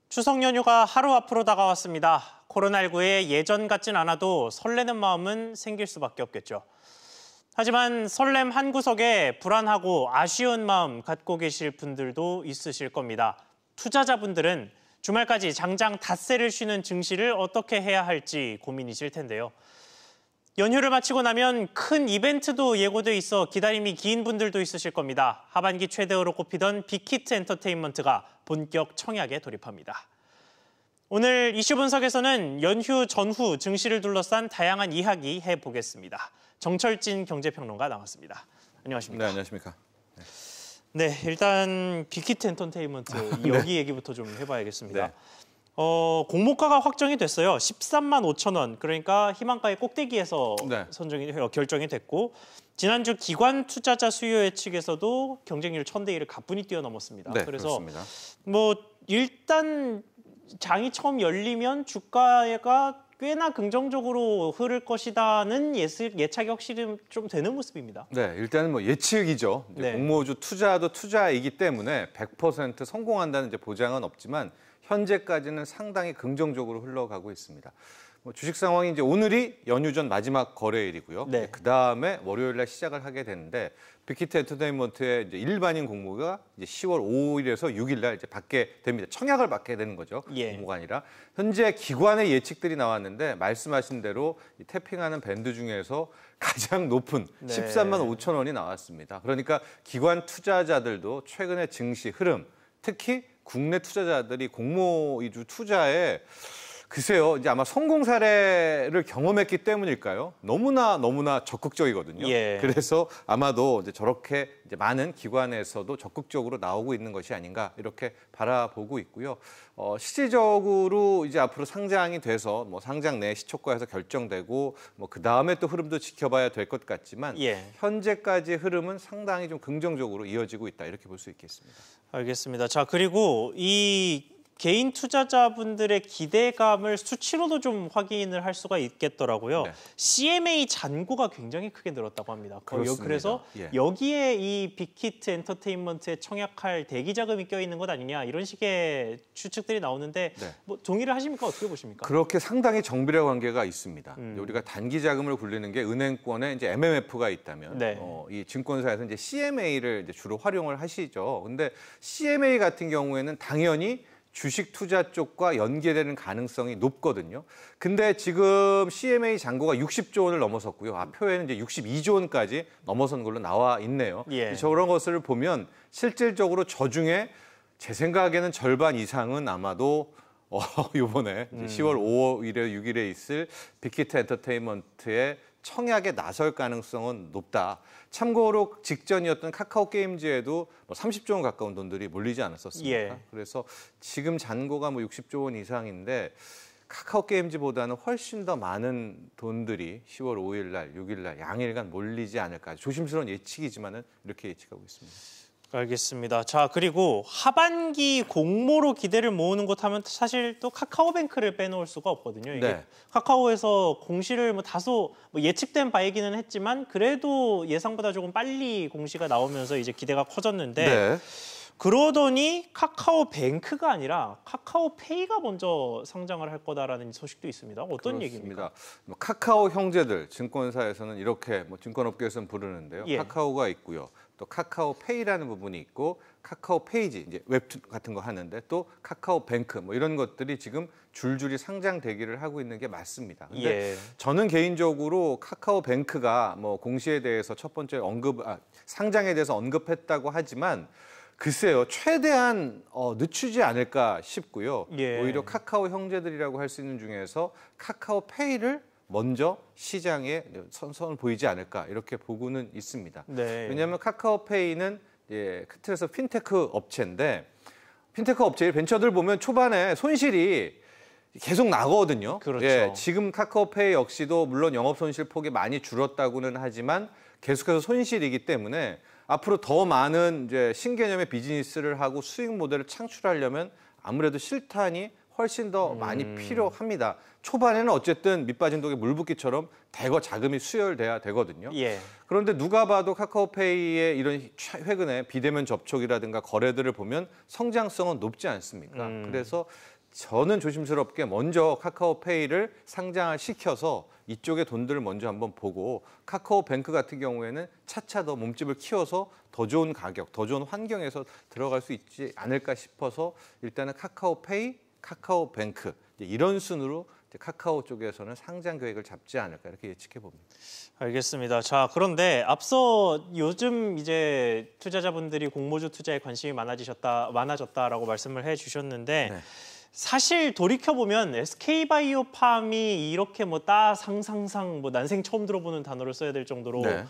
추석 연휴가 하루 앞으로 다가왔습니다. 코로나19에 예전 같진 않아도 설레는 마음은 생길 수밖에 없겠죠. 하지만 설렘 한 구석에 불안하고 아쉬운 마음 갖고 계실 분들도 있으실 겁니다. 투자자분들은 주말까지 장장 닷새를 쉬는 증시를 어떻게 해야 할지 고민이실 텐데요. 연휴를 마치고 나면 큰 이벤트도 예고돼 있어 기다림이 긴 분들도 있으실 겁니다. 하반기 최대어로 꼽히던 빅히트 엔터테인먼트가 본격 청약에 돌입합니다. 오늘 이슈 분석에서는 연휴 전후 증시를 둘러싼 다양한 이야기 해보겠습니다. 정철진 경제평론가 나왔습니다. 안녕하십니까? 네, 안녕하십니까? 네, 일단 빅히트 엔터테인먼트 여기 얘기부터 좀 해봐야겠습니다. 네. 공모가가 확정이 됐어요. 13만 5천 원, 그러니까 희망가의 꼭대기에서 결정이 됐고 지난주 기관 투자자 수요 예측에서도 경쟁률 1000대 1을 가뿐히 뛰어넘었습니다. 네, 그래서 그렇습니다. 일단 장이 처음 열리면 주가가 꽤나 긍정적으로 흐를 것이다는 예측이 확실히 좀 되는 모습입니다. 네, 일단은 예측이죠. 네. 공모주 투자도 투자이기 때문에 100% 성공한다는 보장은 없지만 현재까지는 상당히 긍정적으로 흘러가고 있습니다. 주식 상황이 오늘이 연휴 전 마지막 거래일이고요. 네. 그 다음에 월요일 날 시작을 하게 되는데 빅히트 엔터테인먼트의 일반인 공모가 10월 5일에서 6일 날 받게 됩니다. 청약을 받게 되는 거죠. 예. 공모가 아니라 현재 기관의 예측들이 나왔는데 말씀하신 대로 태핑하는 밴드 중에서 가장 높은 13만 5천 원이 나왔습니다. 그러니까 기관 투자자들도 최근의 증시 흐름, 특히 국내 투자자들이 공모 위주 투자에 글쎄요, 아마 성공 사례를 경험했기 때문일까요? 너무나 적극적이거든요. 예. 그래서 아마도 저렇게 많은 기관에서도 적극적으로 나오고 있는 것이 아닌가 이렇게 바라보고 있고요. 실질적으로 앞으로 상장이 돼서 상장 내 시초가에서 결정되고 그 다음에 또 흐름도 지켜봐야 될 것 같지만 현재까지의 흐름은 상당히 좀 긍정적으로 이어지고 있다 이렇게 볼 수 있겠습니다. 알겠습니다. 자, 그리고 이 개인 투자자분들의 기대감을 수치로도 좀 확인을 할 수가 있겠더라고요. 네. CMA 잔고가 굉장히 크게 늘었다고 합니다. 그렇습니다. 그래서 예. 여기에 이 빅히트 엔터테인먼트에 청약할 대기 자금이 껴있는 것 아니냐 이런 식의 추측들이 나오는데 동의를 하십니까? 어떻게 보십니까? 그렇게 상당히 정비례 관계가 있습니다. 우리가 단기 자금을 굴리는 게 은행권에 MMF가 있다면 이 증권사에서 CMA를 주로 활용을 하시죠. 근데 CMA 같은 경우에는 당연히 주식 투자 쪽과 연계되는 가능성이 높거든요. 근데 지금 CMA 잔고가 60조 원을 넘어섰고요. 표에는 62조 원까지 넘어선 걸로 나와 있네요. 예. 저런 것을 보면 실질적으로 저 중에 제 생각에는 절반 이상은 아마도 이번에 10월 5일에 6일에 있을 빅히트 엔터테인먼트의 청약에 나설 가능성은 높다. 참고로 직전이었던 카카오 게임즈에도 30조 원 가까운 돈들이 몰리지 않았었습니까? 예. 그래서 지금 잔고가 60조 원 이상인데 카카오 게임즈보다는 훨씬 더 많은 돈들이 10월 5일 날, 6일 날 양일간 몰리지 않을까. 조심스러운 예측이지만은 이렇게 예측하고 있습니다. 알겠습니다. 자, 그리고 하반기 공모로 기대를 모으는 것 하면 사실 또 카카오뱅크를 빼놓을 수가 없거든요. 이게 카카오에서 공시를 다소 예측된 바이기는 했지만 그래도 예상보다 조금 빨리 공시가 나오면서 이제 기대가 커졌는데 그러더니 카카오뱅크가 아니라 카카오페이가 먼저 상장을 할 거다라는 소식도 있습니다. 어떤 얘기입니까? 카카오 형제들 증권사에서는 이렇게 증권업계에서는 부르는데요. 카카오가 있고요. 또 카카오페이라는 부분이 있고 카카오페이지 웹툰 같은 거 하는데 또 카카오뱅크 이런 것들이 지금 줄줄이 상장 대기를 하고 있는 게 맞습니다. 근데 저는 개인적으로 카카오뱅크가 공시에 대해서 첫 번째 상장에 대해서 언급했다고 하지만 글쎄요, 최대한 늦추지 않을까 싶고요. 오히려 카카오 형제들이라고 할 수 있는 중에서 카카오페이를 먼저 시장에 선선을 보이지 않을까 이렇게 보고는 있습니다. 왜냐하면 카카오페이는 큰 틀에서 핀테크 업체인데 핀테크 업체의 벤처들 보면 초반에 손실이 계속 나거든요. 그렇죠. 지금 카카오페이 역시도 물론 영업 손실 폭이 많이 줄었다고는 하지만 계속해서 손실이기 때문에 앞으로 더 많은 신개념의 비즈니스를 하고 수익 모델을 창출하려면 아무래도 실탄이 훨씬 더 많이 필요합니다. 초반에는 어쨌든 밑빠진 독에 물 붓기처럼 대거 자금이 수혈돼야 되거든요. 그런데 누가 봐도 카카오페이의 이런 최근에 비대면 접촉이라든가 거래들을 보면 성장성은 높지 않습니까? 그래서 저는 조심스럽게 먼저 카카오페이를 상장을 시켜서 이쪽에 돈들을 먼저 한번 보고 카카오뱅크 같은 경우에는 차차 더 몸집을 키워서 더 좋은 가격, 더 좋은 환경에서 들어갈 수 있지 않을까 싶어서 일단은 카카오페이, 카카오뱅크 이런 순으로 카카오 쪽에서는 상장 계획을 잡지 않을까 이렇게 예측해 봅니다. 알겠습니다. 자, 그런데 요즘 이제 투자자분들이 공모주 투자에 관심이 많아졌다라고 말씀을 해주셨는데 네. 사실 돌이켜보면 SK바이오팜이 이렇게 상상상 난생 처음 들어보는 단어를 써야 될 정도로 네.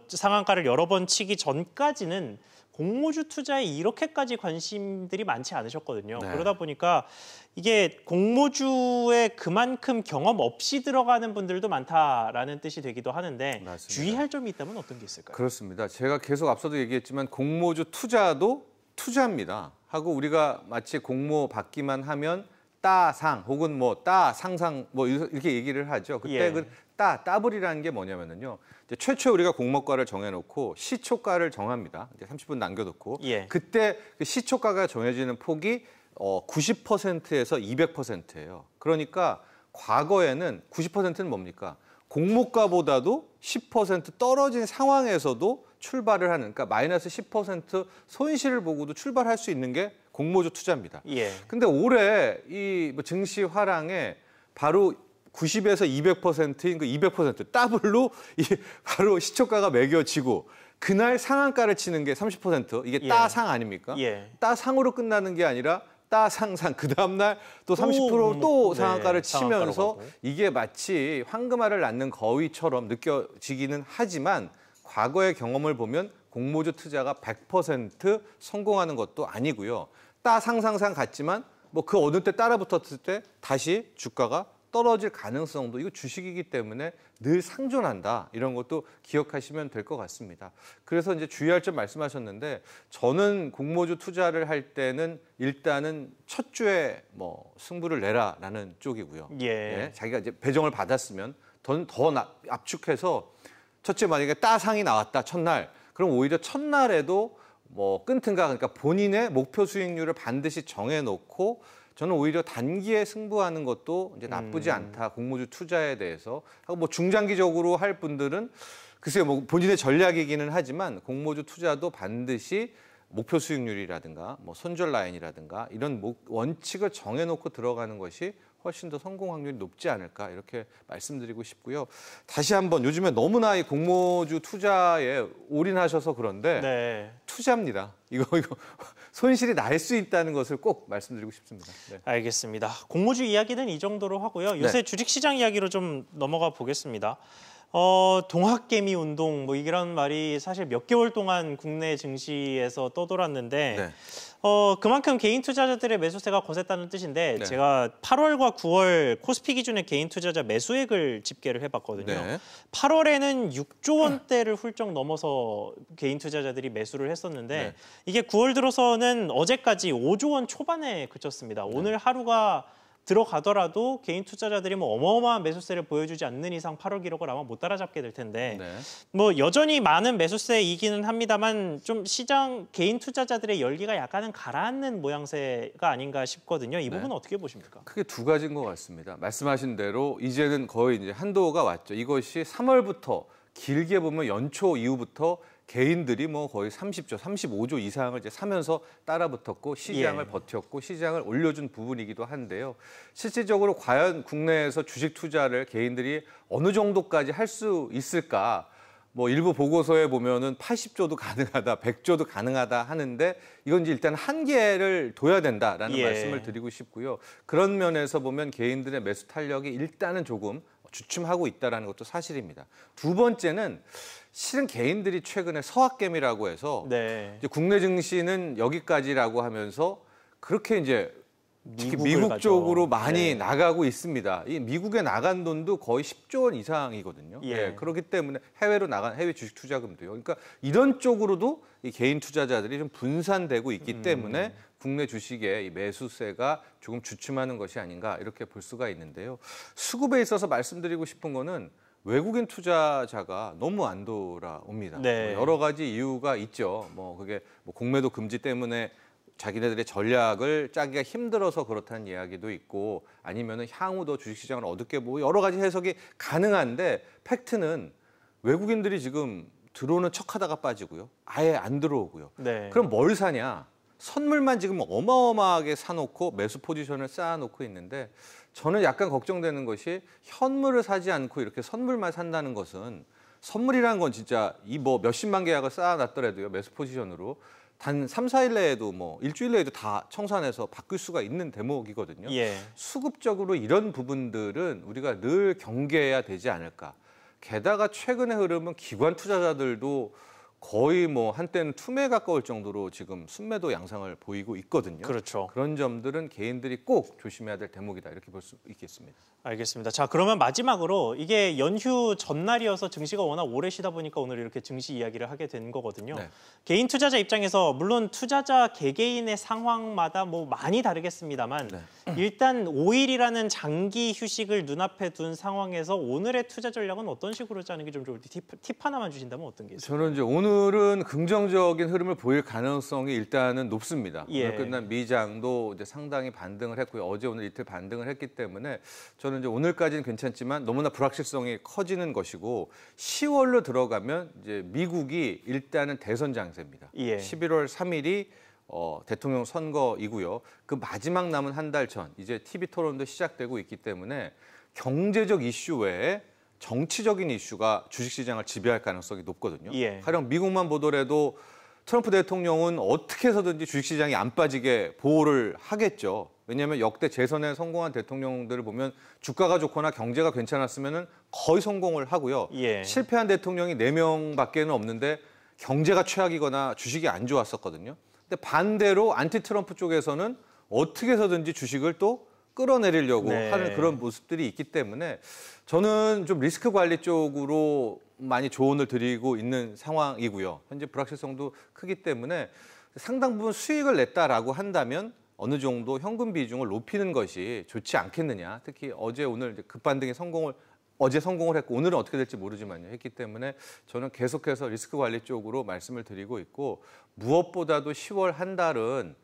상한가를 여러 번 치기 전까지는 공모주 투자에 이렇게까지 관심들이 많지 않으셨거든요. 네. 그러다 보니까 이게 공모주에 그만큼 경험 없이 들어가는 분들도 많다라는 뜻이 되기도 하는데 맞습니다. 주의할 점이 있다면 어떤 게 있을까요? 그렇습니다. 제가 계속 앞서도 얘기했지만 공모주 투자도 투자입니다. 하고 우리가 마치 공모 받기만 하면 따상 혹은 따상상 이렇게 얘기를 하죠. 그때 그 따블이라는 게 뭐냐면요. 이제 최초에 우리가 공모가를 정해놓고 시초가를 정합니다. 이제 30분 남겨놓고 그때 그 시초가가 정해지는 폭이 90%에서 200%예요. 그러니까 과거에는 90%는 뭡니까? 공모가보다도 10% 떨어진 상황에서도 출발을 하는, 그러니까 마이너스 10% 손실을 보고도 출발할 수 있는 게 공모주 투자입니다. 근데 올해 이 증시 화랑에 바로 90에서 200%인 그 200% 더블로 바로 시초가가 매겨지고 그날 상한가를 치는 게 30% 이게 따상 아닙니까? 따상으로 끝나는 게 아니라 따상상 그 다음날 또 30% 상한가를 치면서 이게 마치 황금알을 낳는 거위처럼 느껴지기는 하지만 과거의 경험을 보면 공모주 투자가 100% 성공하는 것도 아니고요. 따상상상 같지만 그 어느 때 따라붙었을 때 다시 주가가 떨어질 가능성도 이거 주식이기 때문에 늘 상존한다. 이런 것도 기억하시면 될 것 같습니다. 그래서 이제 주의할 점 말씀하셨는데 저는 공모주 투자를 할 때는 일단은 첫 주에 승부를 내라라는 쪽이고요. 자기가 이제 배정을 받았으면 더 압축해서 첫째 만약에 따상이 나왔다 첫날 그럼 오히려 첫날에도 끊든가 그러니까 본인의 목표 수익률을 반드시 정해놓고 저는 오히려 단기에 승부하는 것도 이제 나쁘지 않다. 공모주 투자에 대해서 하고 중장기적으로 할 분들은 글쎄요 본인의 전략이기는 하지만 공모주 투자도 반드시 목표 수익률이라든가 손절 라인이라든가 이런 원칙을 정해놓고 들어가는 것이 훨씬 더 성공 확률이 높지 않을까 이렇게 말씀드리고 싶고요. 다시 한번 요즘에 너무나 이 공모주 투자에 올인하셔서 그런데 투자입니다. 이거 손실이 날 수 있다는 것을 꼭 말씀드리고 싶습니다. 알겠습니다. 공모주 이야기는 이 정도로 하고요. 요새 주식시장 이야기로 좀 넘어가 보겠습니다. 동학개미 운동 이런 말이 사실 몇 개월 동안 국내 증시에서 떠돌았는데 그만큼 개인 투자자들의 매수세가 거셌다는 뜻인데 제가 8월과 9월 코스피 기준의 개인 투자자 매수액을 집계를 해봤거든요. 8월에는 6조 원대를 훌쩍 넘어서 개인 투자자들이 매수를 했었는데 이게 9월 들어서는 어제까지 5조 원 초반에 그쳤습니다. 오늘 하루가 들어가더라도 개인 투자자들이 어마어마한 매수세를 보여주지 않는 이상 8월 기록을 아마 못 따라잡게 될 텐데 여전히 많은 매수세이기는 합니다만 좀 시장 개인 투자자들의 열기가 약간은 가라앉는 모양새가 아닌가 싶거든요. 이 부분은 어떻게 보십니까? 크게 두 가지인 것 같습니다. 말씀하신 대로 이제는 거의 이제 한도가 왔죠. 이것이 3월부터 길게 보면 연초 이후부터 개인들이 거의 30조, 35조 이상을 이제 사면서 따라붙었고 시장을 버텼고 시장을 올려준 부분이기도 한데요. 실질적으로 과연 국내에서 주식 투자를 개인들이 어느 정도까지 할 수 있을까? 일부 보고서에 보면은 80조도 가능하다, 100조도 가능하다 하는데 이건 이제 일단 한계를 둬야 된다라는 말씀을 드리고 싶고요. 그런 면에서 보면 개인들의 매수 탄력이 일단은 조금 주춤하고 있다는 것도 사실입니다. 두 번째는 실은 개인들이 최근에 서학개미라고 해서 이제 국내 증시는 여기까지라고 하면서 그렇게 이제 특히 미국 쪽으로 많이 나가고 있습니다. 이 미국에 나간 돈도 거의 10조 원 이상이거든요. 그렇기 때문에 해외로 나간 해외 주식 투자금도요. 그러니까 이런 쪽으로도 이 개인 투자자들이 좀 분산되고 있기 때문에 국내 주식의 이 매수세가 조금 주춤하는 것이 아닌가 이렇게 볼 수가 있는데요. 수급에 있어서 말씀드리고 싶은 거는 외국인 투자자가 너무 안 돌아옵니다. 여러 가지 이유가 있죠. 그게 공매도 금지 때문에 자기네들의 전략을 짜기가 힘들어서 그렇다는 이야기도 있고 아니면은 향후도 주식시장을 어둡게 보고 여러 가지 해석이 가능한데 팩트는 외국인들이 지금 들어오는 척하다가 빠지고요. 아예 안 들어오고요. 네. 그럼 뭘 사냐? 선물만 지금 어마어마하게 사놓고 매수 포지션을 쌓아놓고 있는데 저는 약간 걱정되는 것이 현물을 사지 않고 이렇게 선물만 산다는 것은 선물이라는 건 진짜 이 뭐 몇십만 계약을 쌓아놨더라도요. 매수 포지션으로 단 3, 4일 내에도 뭐 일주일 내에도 다 청산해서 바뀔 수가 있는 대목이거든요. 예. 수급적으로 이런 부분들은 우리가 늘 경계해야 되지 않을까. 게다가 최근의 흐름은 기관 투자자들도 거의 뭐 한때는 투매에 가까울 정도로 지금 순매도 양상을 보이고 있거든요. 그렇죠. 그런 점들은 개인들이 꼭 조심해야 될 대목이다 이렇게 볼 수 있겠습니다. 알겠습니다. 자, 그러면 마지막으로 이게 연휴 전날이어서 증시가 워낙 오래 쉬다 보니까 오늘 이렇게 증시 이야기를 하게 된 거거든요. 네. 개인 투자자 입장에서 물론 투자자 개개인의 상황마다 뭐 많이 다르겠습니다만 네. 일단 5일이라는 장기 휴식을 눈앞에 둔 상황에서 오늘의 투자 전략은 어떤 식으로 짜는 게 좀 좋을지 팁 하나만 주신다면 어떤 게 있을까요? 저는 이제 오늘은 긍정적인 흐름을 보일 가능성이 일단은 높습니다. 예. 오늘 끝난 미장도 이제 상당히 반등을 했고요. 어제 오늘 이틀 반등을 했기 때문에 저는 이제 오늘까지는 괜찮지만 너무나 불확실성이 커지는 것이고 10월로 들어가면 이제 미국이 일단은 대선 장세입니다. 예. 11월 3일이 대통령 선거이고요. 그 마지막 남은 한 달 전 이제 TV 토론도 시작되고 있기 때문에 경제적 이슈 외에 정치적인 이슈가 주식시장을 지배할 가능성이 높거든요. 예. 가령 미국만 보더라도 트럼프 대통령은 어떻게 해서든지 주식시장이 안 빠지게 보호를 하겠죠. 왜냐하면 역대 재선에 성공한 대통령들을 보면 주가가 좋거나 경제가 괜찮았으면 거의 성공을 하고요. 예. 실패한 대통령이 4명밖에는 없는데 경제가 최악이거나 주식이 안 좋았었거든요. 근데 반대로 안티 트럼프 쪽에서는 어떻게 해서든지 주식을 또 끌어내리려고 네. 하는 그런 모습들이 있기 때문에 저는 좀 리스크 관리 쪽으로 많이 조언을 드리고 있는 상황이고요. 현재 불확실성도 크기 때문에 상당 부분 수익을 냈다라고 한다면 어느 정도 현금 비중을 높이는 것이 좋지 않겠느냐. 특히 어제 오늘 급반등에 어제 성공을 했고 오늘은 어떻게 될지 모르지만요. 했기 때문에 저는 계속해서 리스크 관리 쪽으로 말씀을 드리고 있고 무엇보다도 10월 한 달은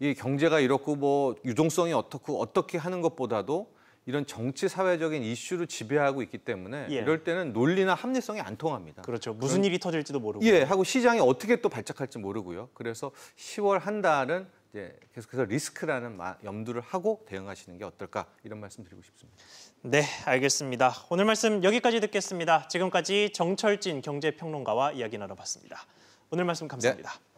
이 경제가 이렇고 뭐 유동성이 어떻고 어떻게 하는 것보다도 이런 정치 사회적인 이슈를 지배하고 있기 때문에 예. 이럴 때는 논리나 합리성이 안 통합니다. 그렇죠. 무슨 일이 터질지도 모르고. 예, 하고 시장이 어떻게 또 발작할지 모르고요. 그래서 10월 한 달은 이제 계속해서 리스크라는 염두를 하고 대응하시는 게 어떨까 이런 말씀 드리고 싶습니다. 네, 알겠습니다. 오늘 말씀 여기까지 듣겠습니다. 지금까지 정철진 경제평론가와 이야기 나눠봤습니다. 오늘 말씀 감사합니다. 네.